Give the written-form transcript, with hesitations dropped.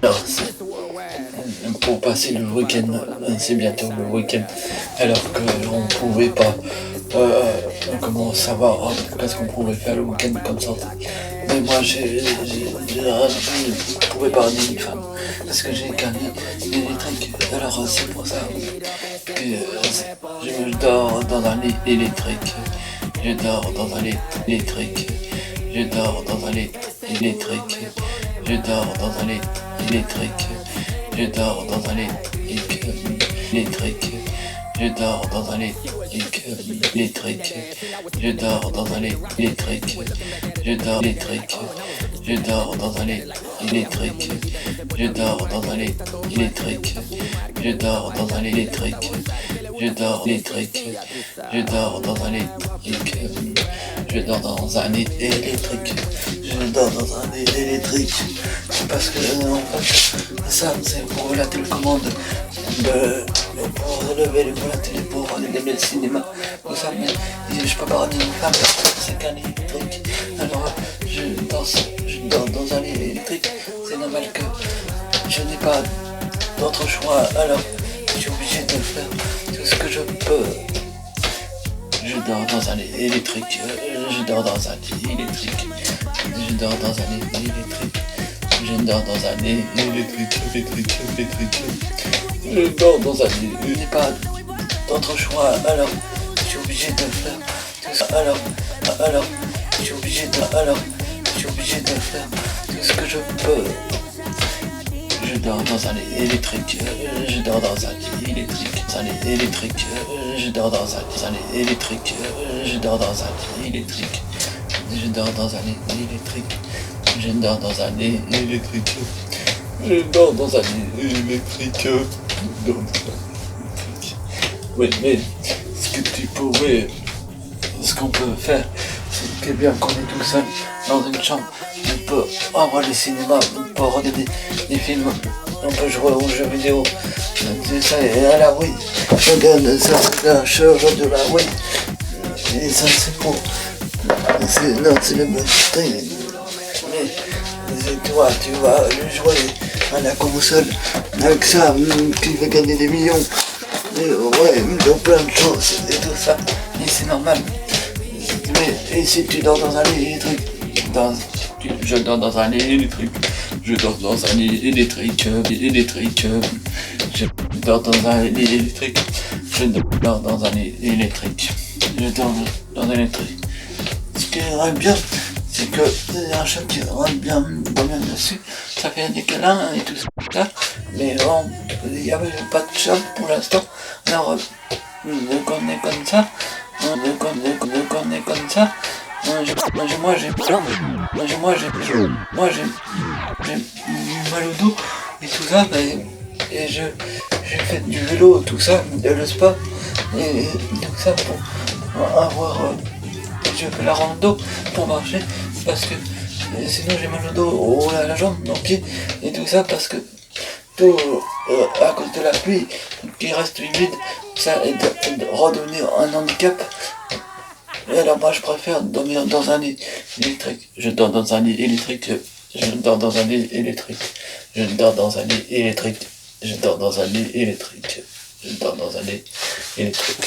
Alors, pour passer le week-end, c'est bientôt le week-end, alors qu'on ne pouvait pas comment savoir qu'est-ce qu'on pouvait faire le week-end comme ça. Mais moi, je ne pouvais pas ramener une femme, parce que j'ai gagné l'électrique. Alors c'est pour ça que je dors dans un lit électrique. Je dors dans un lit électrique. Je dors dans un lit électrique. Je dors dans un lit électrique. Je dors dans un lit électrique. Je dors dans un lit électrique. Je dors dans un lit électrique. Je dors électrique. Je dors dans un lit électrique. Je dors dans un lit électrique. Je dors dans un lit électrique. Je dors électrique. Je dors dans un lit électrique. Je dors dans un lit électrique. Je dors dans un lit électrique. Parce que en fait, ça c'est pour la télécommande, pour lever la télé, pour aller le cinéma, tout ça, mais je peux pas ramener une femme parce que c'est qu'un lit électrique. Alors je dors dans un lit électrique. C'est normal que je n'ai pas d'autre choix, alors je suis obligé de faire tout ce que je peux. Je dors dans un lit électrique. Je dors dans un lit électrique. Je dors dans un lit électrique. Je dors dans un lit électrique. Je dors dans un lit. Je n'ai pas d'autre choix, alors je suis obligé de faire tout ça. Alors je suis obligé de faire tout ce que je peux. Je dors dans un lit électrique. Je dors dans un lit électrique. Un lit électrique. Je dors dans un lit électrique. Je dors dans un lit électrique. Je dors dans un lit électrique. Je dors dans un lit électrique. Je dors dans un lit électrique. Oui, mais ce qu'on peut faire, c'est que bien qu'on est tout seul dans une chambre, on peut avoir les cinémas, on peut regarder des films, on peut jouer aux jeux vidéo. C'est ça, et à la Wii, je regarde ça, je regarde de la Wii. Et ça c'est pour... c'est le bon truc. Mais toi, tu vas jouer à la console avec ça, qui va gagner des millions. Et ouais, dans plein de choses et tout ça. Et c'est normal. Mais et si tu dors dans un lit électrique, je dors dans un lit électrique. Je dors dans un lit électrique. Je dors dans un lit électrique. Je dors dans un lit électrique. Je dors dans un électrique. Ce qui irait bien, c'est que y a un chat qui rentre bien dessus, ça fait des câlins et tout ça, mais bon, il n'y avait pas de chat pour l'instant, alors vu qu'on est comme ça, moi j'ai mal au dos et tout ça, et j'ai fait du vélo, tout ça, le sport, et tout ça pour avoir... je fais la rando pour marcher parce que sinon j'ai mal au dos, la jambe, mon pied et tout ça parce que tout à cause de la pluie qui reste humide, ça est de redevenir un handicap. Et alors moi je préfère dormir dans un lit électrique. Je dors dans un lit électrique. Je dors dans un lit électrique. Je dors dans un lit électrique. Je dors dans un lit électrique. Je dors dans un lit électrique.